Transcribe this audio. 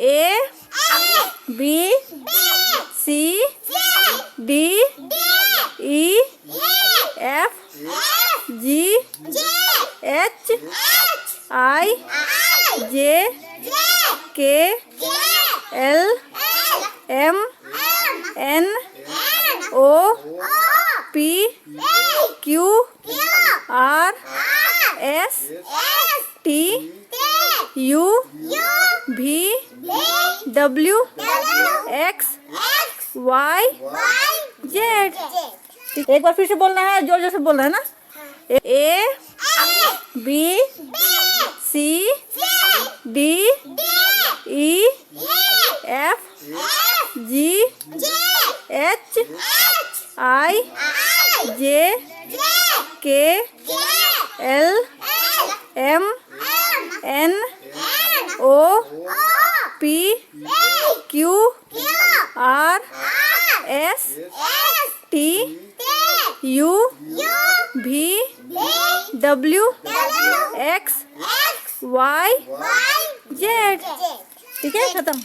A B C D E F G H I J K L M N O P Q R S T U V W X Y Z। एक बार फिर से बोलना है, जोर जोर से बोलना है ना। A B C D E F G H I J K L M N O P Q R S T U V W X Y Z। ठीक है, खत्म।